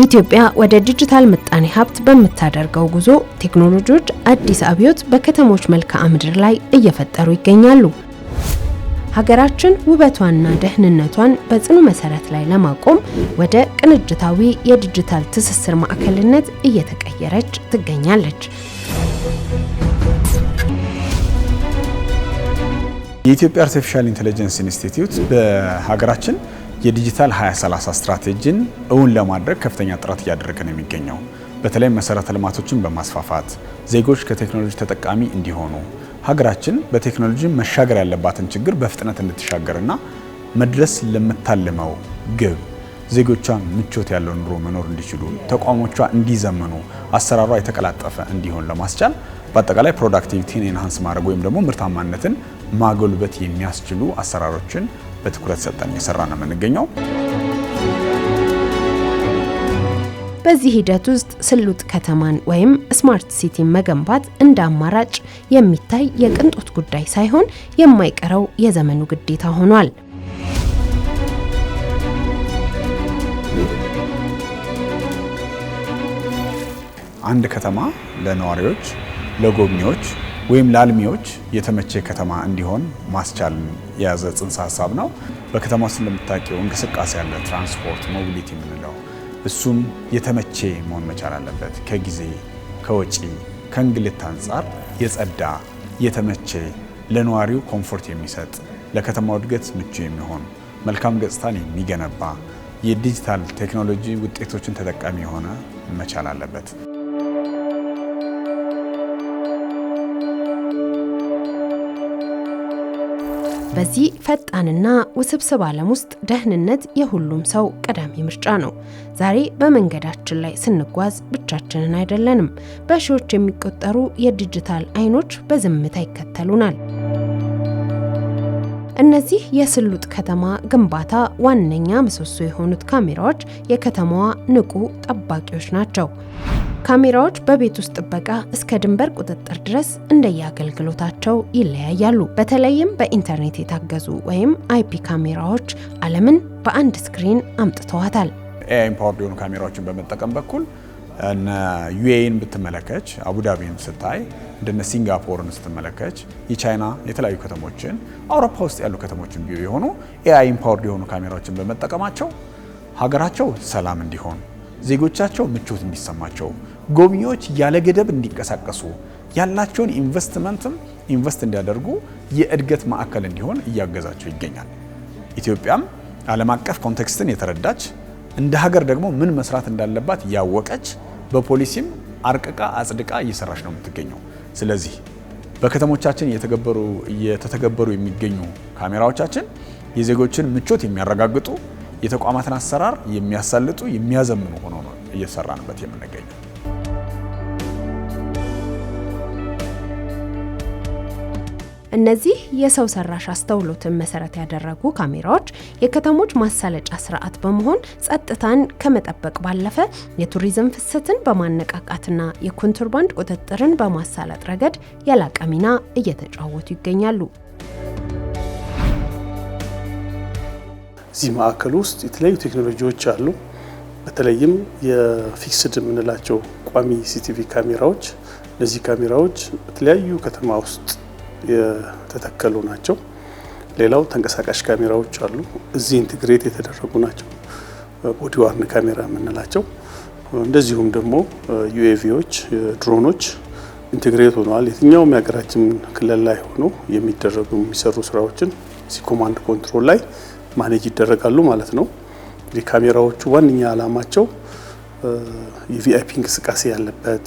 ኢትዮጵያ ወደ ዲጂታል ምጣኔ ሀብት በመታደርገው ጉዞ ቴክኖሎጂዎች አዲስ አብዮት በከተሞች መልክዓ ምድር ላይ እየፈጠሩ ይገኛሉ። ሀገራችን ውበቷንና ደህንነቷን በጽኑ መሰረት ላይ ለማቆም ወደ ቅንጅታዊ የዲጂታል ትስስር ማዕከልነት እየተቀየረች ትገኛለች። የኢትዮጵያ አርቲፊሻል ኢንተለጀንስ ኢንስቲትዩት በሀገራችን የዲጂታል 2030 ስትራቴጂን እውን ለማድረግ ከፍተኛ ጥረት እያደረገ ነው የሚገኘው። በተለይ መሰረተ ልማቶችን በማስፋፋት ዜጎች ከቴክኖሎጂ ተጠቃሚ እንዲሆኑ ሀገራችን በቴክኖሎጂ መሻገር ያለባትን ችግር በፍጥነት እንድትሻገርና መድረስ ለምታልመው ግብ ዜጎቿ ምቾት ያለው ኑሮ መኖር እንዲችሉ ተቋሞቿ እንዲዘመኑ አሰራሯ የተቀላጠፈ እንዲሆን ለማስቻል በአጠቃላይ ፕሮዳክቲቪቲን ኢንሃንስ ማድረግ ወይም ደግሞ ምርታማነትን ማጎልበት የሚያስችሉ አሰራሮችን በትኩረት ሰጠን እየሰራ ነው የምንገኘው። በዚህ ሂደት ውስጥ ስሉጥ ከተማን ወይም ስማርት ሲቲ መገንባት እንደ አማራጭ የሚታይ የቅንጦት ጉዳይ ሳይሆን የማይቀረው የዘመኑ ግዴታ ሆኗል። አንድ ከተማ ለነዋሪዎች፣ ለጎብኚዎች ወይም ለአልሚዎች የተመቸ ከተማ እንዲሆን ማስቻል የያዘ ጽንሰ ሀሳብ ነው። በከተማ ውስጥ እንደምታውቂው እንቅስቃሴ ያለ ትራንስፖርት ሞቢሊቲ የምንለው እሱም የተመቸ መሆን መቻል አለበት። ከጊዜ ከወጪ ከእንግልት አንጻር የጸዳ የተመቸ ለነዋሪው ኮምፎርት የሚሰጥ ለከተማው እድገት ምቹ የሚሆን መልካም ገጽታን የሚገነባ የዲጂታል ቴክኖሎጂ ውጤቶችን ተጠቃሚ የሆነ መቻል አለበት። በዚህ ፈጣንና ውስብስብ ዓለም ውስጥ ደህንነት የሁሉም ሰው ቀዳሚ ምርጫ ነው። ዛሬ በመንገዳችን ላይ ስንጓዝ ብቻችንን አይደለንም። በሺዎች የሚቆጠሩ የዲጂታል አይኖች በዝምታ ይከተሉናል። እነዚህ የስሉጥ ከተማ ግንባታ ዋነኛ ምሰሶ የሆኑት ካሜራዎች የከተማዋ ንቁ ጠባቂዎች ናቸው። ካሜራዎች በቤት ውስጥ ጥበቃ እስከ ድንበር ቁጥጥር ድረስ እንደየአገልግሎታቸው ይለያያሉ። በተለይም በኢንተርኔት የታገዙ ወይም አይፒ ካሜራዎች ዓለምን በአንድ ስክሪን አምጥተዋታል። ኤአይ ኢምፓወርድ የሆኑ ካሜራዎችን በመጠቀም በኩል እነ ዩኤኢን ብትመለከች፣ አቡዳቢን ስታይ፣ እንደነ ሲንጋፖርን ስትመለከች፣ የቻይና የተለያዩ ከተሞችን አውሮፓ ውስጥ ያሉ ከተሞችን ቢሆኑ ኤአይ ኢምፓወርድ የሆኑ ካሜራዎችን በመጠቀማቸው ሀገራቸው ሰላም እንዲሆን ዜጎቻቸው ምቾት እንዲሰማቸው ጎብኚዎች ያለ ገደብ እንዲንቀሳቀሱ ያላቸውን ኢንቨስትመንትም ኢንቨስት እንዲያደርጉ የእድገት ማዕከል እንዲሆን እያገዛቸው ይገኛል። ኢትዮጵያም ዓለም አቀፍ ኮንቴክስትን የተረዳች እንደ ሀገር ደግሞ ምን መስራት እንዳለባት ያወቀች በፖሊሲም አርቅቃ አጽድቃ እየሰራች ነው የምትገኘው። ስለዚህ በከተሞቻችን እየተተገበሩ የሚገኙ ካሜራዎቻችን የዜጎችን ምቾት የሚያረጋግጡ የተቋማትን አሰራር የሚያሳልጡ የሚያዘምኑ ሆኖ ነው እየሰራንበት የምንገኘው። እነዚህ የሰው ሰራሽ አስተውሎትን መሰረት ያደረጉ ካሜራዎች የከተሞች ማሳለጫ ስርዓት በመሆን ጸጥታን ከመጠበቅ ባለፈ የቱሪዝም ፍሰትን በማነቃቃትና የኮንትሮባንድ ቁጥጥርን በማሳለጥ ረገድ የላቀ ሚና እየተጫወቱ ይገኛሉ። እዚህ ማዕከል ውስጥ የተለያዩ ቴክኖሎጂዎች አሉ። በተለይም የፊክስድ የምንላቸው ቋሚ ሲሲቲቪ ካሜራዎች፣ እነዚህ ካሜራዎች በተለያዩ ከተማ ውስጥ የተተከሉ ናቸው። ሌላው ተንቀሳቃሽ ካሜራዎች አሉ። እዚህ ኢንቴግሬት የተደረጉ ናቸው። ቦዲ ዋርን ካሜራ የምንላቸው እንደዚሁም ደግሞ ዩኤቪዎች፣ ድሮኖች ኢንቴግሬት ሆነዋል። የትኛውም የሀገራችን ክልል ላይ ሆኖ የሚሰሩ ስራዎችን እዚህ ኮማንድ ኮንትሮል ላይ ማኔጅ ይደረጋሉ ማለት ነው። የካሜራዎቹ ዋነኛ ዓላማቸው የቪአይፒ እንቅስቃሴ ያለበት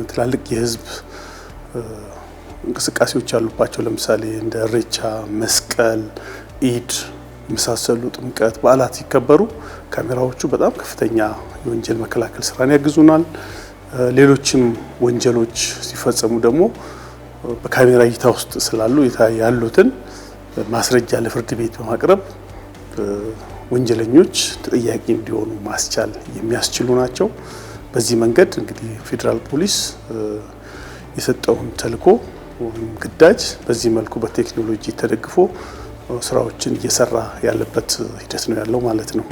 ትላልቅ የህዝብ እንቅስቃሴዎች ያሉባቸው ለምሳሌ እንደ ኢሬቻ፣ መስቀል፣ ኢድ የመሳሰሉ ጥምቀት በዓላት ሲከበሩ ካሜራዎቹ በጣም ከፍተኛ የወንጀል መከላከል ስራን ያግዙናል። ሌሎችም ወንጀሎች ሲፈጸሙ ደግሞ በካሜራ እይታ ውስጥ ስላሉ ያሉትን ማስረጃ ለፍርድ ቤት በማቅረብ ወንጀለኞች ተጠያቂ እንዲሆኑ ማስቻል የሚያስችሉ ናቸው። በዚህ መንገድ እንግዲህ ፌዴራል ፖሊስ የሰጠውን ተልዕኮ ግዳጅ በዚህ መልኩ በቴክኖሎጂ ተደግፎ ስራዎችን እየሰራ ያለበት ሂደት ነው ያለው ማለት ነው።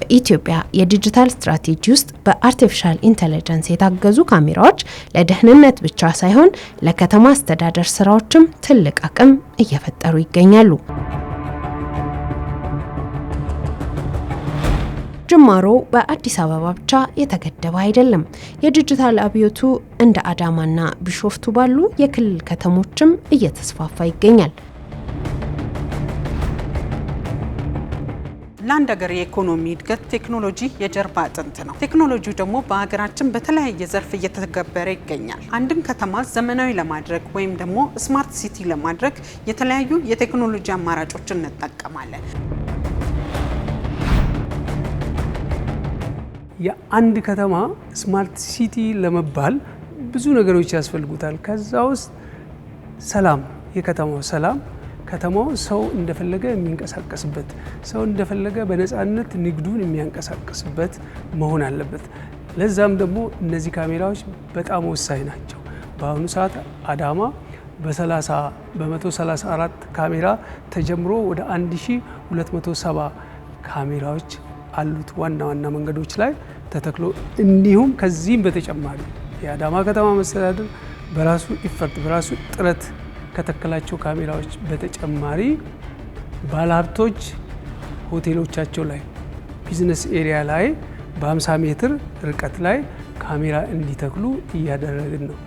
በኢትዮጵያ የዲጂታል ስትራቴጂ ውስጥ በአርቲፊሻል ኢንተለጀንስ የታገዙ ካሜራዎች ለደህንነት ብቻ ሳይሆን ለከተማ አስተዳደር ስራዎችም ትልቅ አቅም እየፈጠሩ ይገኛሉ። ጅማሮ በአዲስ አበባ ብቻ የተገደበ አይደለም። የዲጂታል አብዮቱ እንደ አዳማና ቢሾፍቱ ባሉ የክልል ከተሞችም እየተስፋፋ ይገኛል። ለአንድ ሀገር የኢኮኖሚ እድገት ቴክኖሎጂ የጀርባ አጥንት ነው። ቴክኖሎጂው ደግሞ በሀገራችን በተለያየ ዘርፍ እየተተገበረ ይገኛል። አንድን ከተማ ዘመናዊ ለማድረግ ወይም ደግሞ ስማርት ሲቲ ለማድረግ የተለያዩ የቴክኖሎጂ አማራጮችን እንጠቀማለን። የአንድ ከተማ ስማርት ሲቲ ለመባል ብዙ ነገሮች ያስፈልጉታል። ከዛ ውስጥ ሰላም፣ የከተማው ሰላም፣ ከተማው ሰው እንደፈለገ የሚንቀሳቀስበት፣ ሰው እንደፈለገ በነፃነት ንግዱን የሚያንቀሳቀስበት መሆን አለበት። ለዛም ደግሞ እነዚህ ካሜራዎች በጣም ወሳኝ ናቸው። በአሁኑ ሰዓት አዳማ በ134 ካሜራ ተጀምሮ ወደ 1270 ካሜራዎች አሉት ዋና ዋና መንገዶች ላይ ተተክሎ፣ እንዲሁም ከዚህም በተጨማሪ የአዳማ ከተማ መስተዳድር በራሱ ኢፈርት በራሱ ጥረት ከተከላቸው ካሜራዎች በተጨማሪ ባለሀብቶች ሆቴሎቻቸው ላይ ቢዝነስ ኤሪያ ላይ በ50 ሜትር ርቀት ላይ ካሜራ እንዲተክሉ እያደረግን ነው።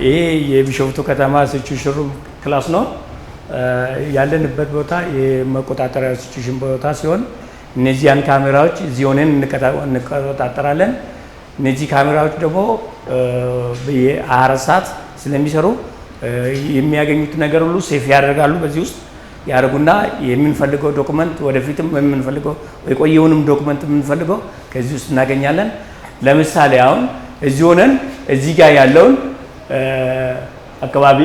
ይሄ የቢሾፍቱ ከተማ ሲቹዌሽን ክላስ ነው። ያለንበት ቦታ የመቆጣጠሪያ ሲቹዌሽን ቦታ ሲሆን እነዚያን ካሜራዎች እዚህ ሆነን እንቆጣጠራለን። እነዚህ ካሜራዎች ደግሞ በየ24 ሰዓት ስለሚሰሩ የሚያገኙት ነገር ሁሉ ሴፍ ያደርጋሉ። በዚህ ውስጥ ያደርጉና የምንፈልገው ዶክመንት ወደፊትም የምንፈልገው የቆየውንም ዶክመንት የምንፈልገው ከዚህ ውስጥ እናገኛለን። ለምሳሌ አሁን እዚህ ሆነን እዚህ ጋር ያለውን አካባቢ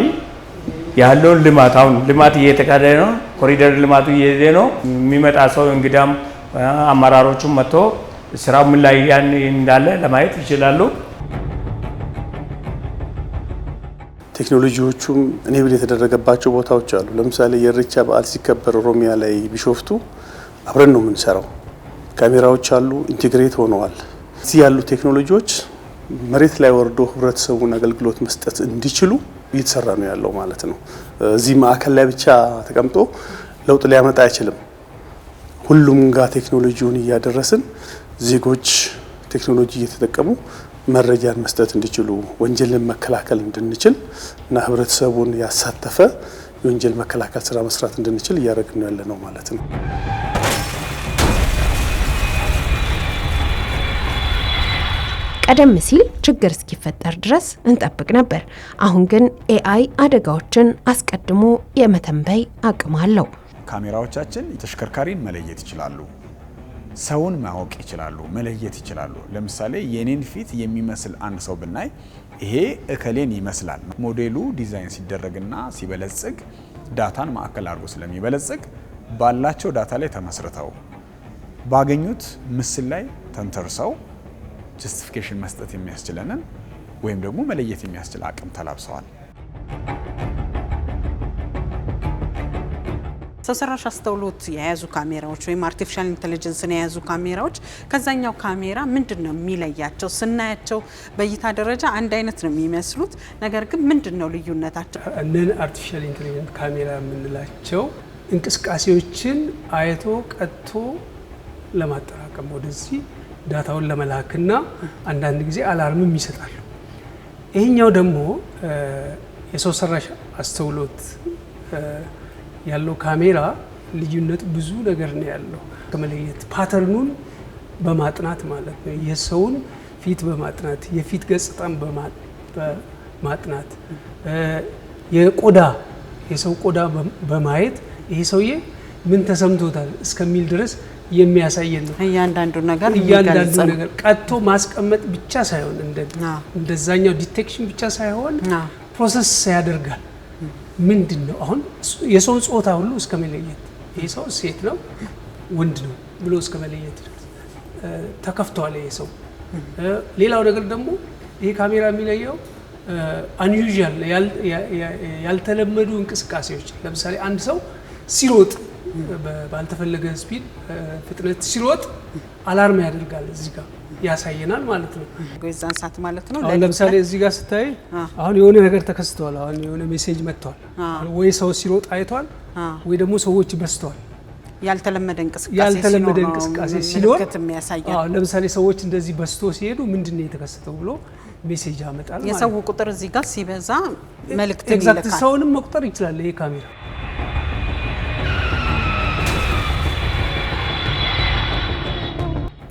ያለውን ልማት አሁን ልማት እየተካሄደ ነው። ኮሪደር ልማቱ እየሄደ ነው። የሚመጣ ሰው እንግዳም አመራሮቹም መጥቶ ስራው ምን ላይ እንዳለ ለማየት ይችላሉ። ቴክኖሎጂዎቹም እኔብል የተደረገባቸው ቦታዎች አሉ። ለምሳሌ የኢሬቻ በዓል ሲከበር ኦሮሚያ ላይ ቢሾፍቱ አብረን ነው የምንሰራው። ካሜራዎች አሉ፣ ኢንቴግሬት ሆነዋል። እዚህ ያሉ ቴክኖሎጂዎች መሬት ላይ ወርዶ ህብረተሰቡን አገልግሎት መስጠት እንዲችሉ እየተሰራ ነው ያለው ማለት ነው። እዚህ ማዕከል ላይ ብቻ ተቀምጦ ለውጥ ሊያመጣ አይችልም። ሁሉም ጋር ቴክኖሎጂውን እያደረስን ዜጎች ቴክኖሎጂ እየተጠቀሙ መረጃን መስጠት እንዲችሉ፣ ወንጀልን መከላከል እንድንችል እና ህብረተሰቡን ያሳተፈ የወንጀል መከላከል ስራ መስራት እንድንችል እያደረግን ነው ያለነው ማለት ነው። ቀደም ሲል ችግር እስኪፈጠር ድረስ እንጠብቅ ነበር። አሁን ግን ኤአይ አደጋዎችን አስቀድሞ የመተንበይ አቅም አለው። ካሜራዎቻችን ተሽከርካሪን መለየት ይችላሉ፣ ሰውን ማወቅ ይችላሉ፣ መለየት ይችላሉ። ለምሳሌ የኔን ፊት የሚመስል አንድ ሰው ብናይ ይሄ እከሌን ይመስላል። ሞዴሉ ዲዛይን ሲደረግና ሲበለጽግ ዳታን ማዕከል አድርጎ ስለሚበለጽግ ባላቸው ዳታ ላይ ተመስርተው ባገኙት ምስል ላይ ተንተርሰው ጀስቲፊኬሽን መስጠት የሚያስችለንን ወይም ደግሞ መለየት የሚያስችል አቅም ተላብሰዋል። ሰው ሰራሽ አስተውሎት የያዙ ካሜራዎች ወይም አርቲፊሻል ኢንተለጀንስን የያዙ ካሜራዎች ከዛኛው ካሜራ ምንድነው የሚለያቸው? ስናያቸው በእይታ ደረጃ አንድ አይነት ነው የሚመስሉት፣ ነገር ግን ምንድነው ልዩነታቸው? እነን አርቲፊሻል ኢንተለጀንስ ካሜራ የምንላቸው እንቅስቃሴዎችን አይቶ ቀጥቶ ለማጠራቀም ወደዚህ ዳታውን ለመላክና አንዳንድ ጊዜ አላርምም ይሰጣሉ። ይሄኛው ደግሞ የሰው ሰራሽ አስተውሎት ያለው ካሜራ ልዩነት ብዙ ነገር ነው ያለው። ከመለየት ፓተርኑን በማጥናት ማለት ነው፣ የሰውን ፊት በማጥናት የፊት ገጽታን በማጥናት የሰው ቆዳ በማየት ይሄ ሰውዬ ምን ተሰምቶታል እስከሚል ድረስ የሚያሳየን ነው። እያንዳንዱ ነገር ቀጥቶ ማስቀመጥ ብቻ ሳይሆን እንደዛኛው ዲቴክሽን ብቻ ሳይሆን ፕሮሰስ ያደርጋል። ምንድነው አሁን የሰው ጾታ ሁሉ እስከመለየት ይሄ ሰው ሴት ነው ወንድ ነው ብሎ እስከመለየት ተከፍቷል ይሄ ሰው። ሌላው ነገር ደግሞ ይሄ ካሜራ የሚለየው አንዩዥዋል ያልተለመዱ እንቅስቃሴዎች ለምሳሌ አንድ ሰው ሲሮጥ ባልተፈለገ ስፒድ ፍጥነት ሲሮጥ አላርም ያደርጋል እዚህ ጋር ያሳየናል ማለት ነው። የዛን ሰዓት ማለት ነው። አሁን ለምሳሌ እዚህ ጋር ስታይ አሁን የሆነ ነገር ተከስቷል። አሁን የሆነ ሜሴጅ መጥቷል። ወይ ሰው ሲሮጥ አይቷል ወይ ደግሞ ሰዎች በስተዋል። ያልተለመደ እንቅስቃሴ ሲኖር ለምሳሌ ሰዎች እንደዚህ በስቶ ሲሄዱ ምንድነው የተከሰተው ብሎ ሜሴጅ ያመጣል ማለት ነው። የሰው ቁጥር እዚህ ጋር ሲበዛ መልእክት ይልካል። ኤግዛክት ሰውንም መቁጠር ይችላል ይሄ ካሜራ።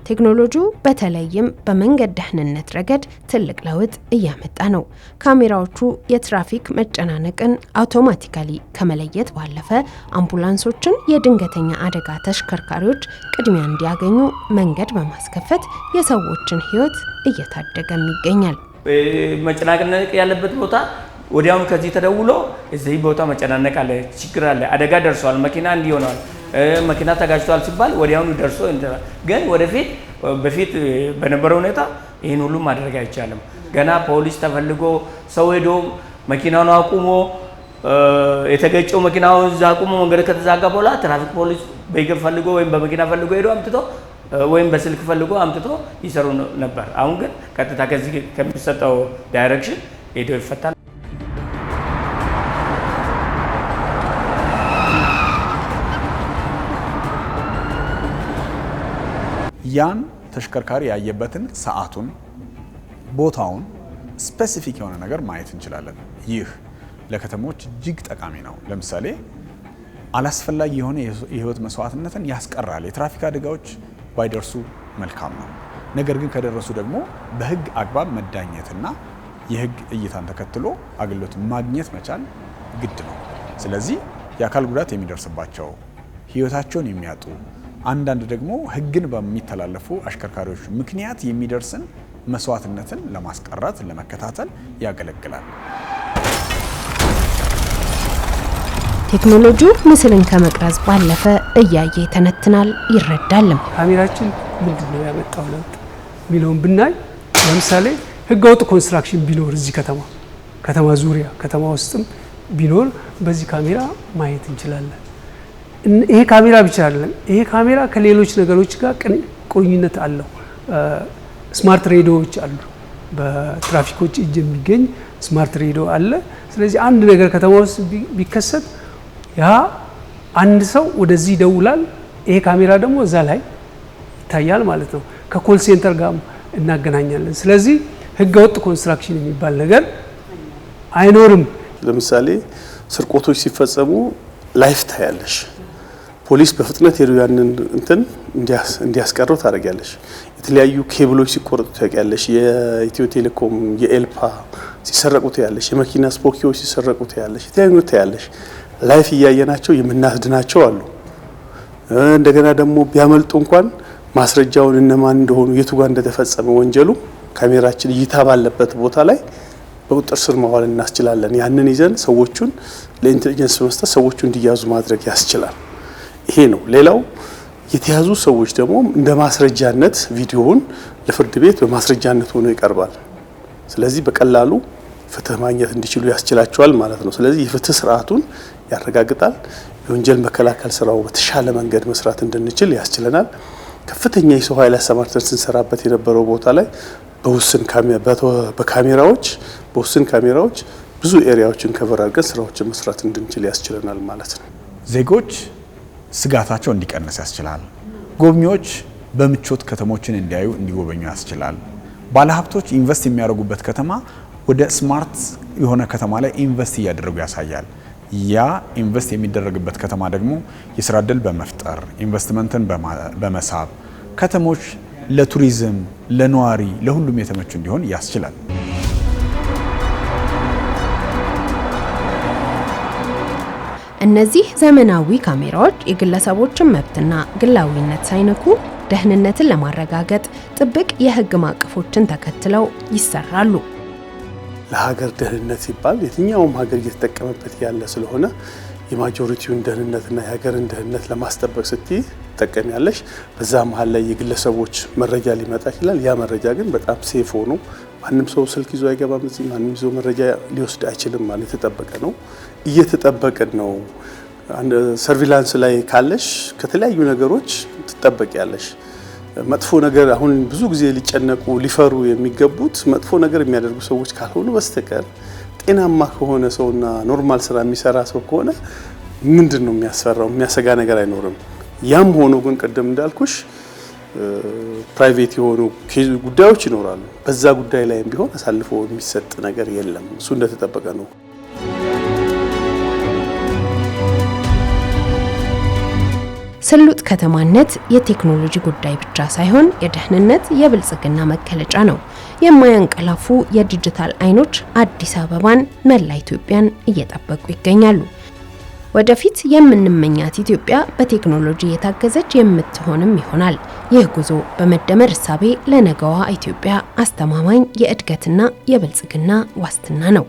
ቴክኖሎጂው በተለይም በመንገድ ደህንነት ረገድ ትልቅ ለውጥ እያመጣ ነው። ካሜራዎቹ የትራፊክ መጨናነቅን አውቶማቲካሊ ከመለየት ባለፈ አምቡላንሶችን፣ የድንገተኛ አደጋ ተሽከርካሪዎች ቅድሚያ እንዲያገኙ መንገድ በማስከፈት የሰዎችን ሕይወት እየታደገም ይገኛል። መጨናነቅ ያለበት ቦታ ወዲያውኑ ከዚህ ተደውሎ እዚህ ቦታ መጨናነቅ አለ፣ ችግር አለ፣ አደጋ ደርሷል፣ መኪና እንዲሆነዋል፣ መኪና ተጋጭቷል ሲባል ወዲያውኑ ደርሶ ግን በፊት በነበረው ሁኔታ ይህን ሁሉ ማድረግ አይቻልም። ገና ፖሊስ ተፈልጎ ሰው ሄዶ መኪናውን አቁሞ የተገጨው መኪናው እዛ አቁሞ መንገድ ከተዛጋ በኋላ ትራፊክ ፖሊስ በእግር ፈልጎ ወይም በመኪና ፈልጎ ሄዶ አምጥቶ ወይም በስልክ ፈልጎ አምጥቶ ይሰሩ ነበር። አሁን ግን ቀጥታ ከዚህ ከሚሰጠው ዳይሬክሽን ሄዶ ይፈታል። ያን ተሽከርካሪ ያየበትን ሰዓቱን፣ ቦታውን ስፔሲፊክ የሆነ ነገር ማየት እንችላለን። ይህ ለከተሞች እጅግ ጠቃሚ ነው። ለምሳሌ አላስፈላጊ የሆነ የህይወት መስዋዕትነትን ያስቀራል። የትራፊክ አደጋዎች ባይደርሱ መልካም ነው። ነገር ግን ከደረሱ ደግሞ በህግ አግባብ መዳኘትና የህግ እይታን ተከትሎ አገልግሎት ማግኘት መቻል ግድ ነው። ስለዚህ የአካል ጉዳት የሚደርስባቸው ህይወታቸውን የሚያጡ አንዳንድ ደግሞ ህግን በሚተላለፉ አሽከርካሪዎች ምክንያት የሚደርስን መስዋዕትነትን ለማስቀረት ለመከታተል ያገለግላል። ቴክኖሎጂው ምስልን ከመቅረጽ ባለፈ እያየ ይተነትናል፣ ይረዳልም። ካሜራችን ምንድነው ያመጣው ለውጥ ሚሊዮን ብናይ ለምሳሌ ህገወጥ ኮንስትራክሽን ቢኖር እዚህ ከተማ ዙሪያ ከተማ ውስጥም ቢኖር በዚህ ካሜራ ማየት እንችላለን። ይሄ ካሜራ ብቻ አይደለም። ይሄ ካሜራ ከሌሎች ነገሮች ጋር ቁርኝነት አለው። ስማርት ሬዲዮዎች አሉ። በትራፊኮች እጅ የሚገኝ ስማርት ሬዲዮ አለ። ስለዚህ አንድ ነገር ከተማ ውስጥ ቢከሰት ያ አንድ ሰው ወደዚህ ይደውላል። ይሄ ካሜራ ደግሞ እዛ ላይ ይታያል ማለት ነው። ከኮል ሴንተር ጋር እናገናኛለን። ስለዚህ ህገወጥ ኮንስትራክሽን የሚባል ነገር አይኖርም። ለምሳሌ ስርቆቶች ሲፈጸሙ ላይፍ ታያለሽ። ፖሊስ በፍጥነት ሄዶ ያንን እንዲያስቀረው ታደርጊያለሽ። የተለያዩ ኬብሎች ሲቆረጡ ታያለሽ። የኢትዮ ቴሌኮም የኤልፓ ሲሰረቁ ታያለሽ። የመኪና ስፖኪዎች ሲሰረቁ ታያለሽ። የተለያዩ ታያለሽ። ላይፍ እያየናቸው የምናስድናቸው አሉ። እንደገና ደግሞ ቢያመልጡ እንኳን ማስረጃውን እነማን እንደሆኑ የቱ ጋር እንደተፈጸመ ወንጀሉ ካሜራችን እይታ ባለበት ቦታ ላይ በቁጥጥር ስር ማዋል እናስችላለን። ያንን ይዘን ሰዎቹን ለኢንተሊጀንስ በመስጠት ሰዎቹ እንዲያዙ ማድረግ ያስችላል። ይሄ ነው። ሌላው የተያዙ ሰዎች ደግሞ እንደ ማስረጃነት ቪዲዮውን ለፍርድ ቤት በማስረጃነት ሆኖ ይቀርባል። ስለዚህ በቀላሉ ፍትህ ማግኘት እንዲችሉ ያስችላቸዋል ማለት ነው። ስለዚህ የፍትህ ስርዓቱን ያረጋግጣል። የወንጀል መከላከል ስራው በተሻለ መንገድ መስራት እንድንችል ያስችለናል። ከፍተኛ የሰው ኃይል አሰማርተን ስንሰራበት የነበረው ቦታ ላይ በውስን ካሜራዎች ብዙ ኤሪያዎችን ከቨር አድርገን ስራዎችን መስራት እንድንችል ያስችለናል ማለት ነው። ዜጎች ስጋታቸው እንዲቀንስ ያስችላል። ጎብኚዎች በምቾት ከተሞችን እንዲያዩ እንዲጎበኙ ያስችላል። ባለሀብቶች ኢንቨስት የሚያደርጉበት ከተማ ወደ ስማርት የሆነ ከተማ ላይ ኢንቨስት እያደረጉ ያሳያል። ያ ኢንቨስት የሚደረግበት ከተማ ደግሞ የስራ ዕድል በመፍጠር ኢንቨስትመንትን በመሳብ ከተሞች ለቱሪዝም፣ ለነዋሪ፣ ለሁሉም የተመቹ እንዲሆን ያስችላል። እነዚህ ዘመናዊ ካሜራዎች የግለሰቦችን መብትና ግላዊነት ሳይነኩ ደህንነትን ለማረጋገጥ ጥብቅ የህግ ማዕቀፎችን ተከትለው ይሰራሉ። ለሀገር ደህንነት ሲባል የትኛውም ሀገር እየተጠቀመበት ያለ ስለሆነ የማጆሪቲውን ደህንነትና የሀገርን ደህንነት ለማስጠበቅ ስትይ ትጠቀሚያለሽ። በዛ መሀል ላይ የግለሰቦች መረጃ ሊመጣ ይችላል። ያ መረጃ ግን በጣም ሴፍ ሆኖ ማንም ሰው ስልክ ይዞ አይገባም። እዚህ ማንም ይዞ መረጃ ሊወስድ አይችልም ማለት የተጠበቀ ነው። እየተጠበቀን ነው። ሰርቪላንስ ላይ ካለሽ ከተለያዩ ነገሮች ትጠበቂያለሽ። መጥፎ ነገር አሁን ብዙ ጊዜ ሊጨነቁ ሊፈሩ የሚገቡት መጥፎ ነገር የሚያደርጉ ሰዎች ካልሆኑ በስተቀር ጤናማ ከሆነ ሰውና ኖርማል ስራ የሚሰራ ሰው ከሆነ ምንድነው የሚያስፈራው? የሚያሰጋ ነገር አይኖርም። ያም ሆኖ ግን ቀደም እንዳልኩሽ ፕራይቬት የሆኑ ጉዳዮች ይኖራሉ። በዛ ጉዳይ ላይም ቢሆን አሳልፎ የሚሰጥ ነገር የለም። እሱ እንደተጠበቀ ነው። ስሉጥ ከተማነት የቴክኖሎጂ ጉዳይ ብቻ ሳይሆን የደህንነት የብልጽግና መገለጫ ነው። የማያንቀላፉ የዲጂታል አይኖች አዲስ አበባን፣ መላ ኢትዮጵያን እየጠበቁ ይገኛሉ። ወደፊት የምንመኛት ኢትዮጵያ በቴክኖሎጂ የታገዘች የምትሆንም ይሆናል። ይህ ጉዞ በመደመር እሳቤ ለነገዋ ኢትዮጵያ አስተማማኝ የእድገትና የብልጽግና ዋስትና ነው።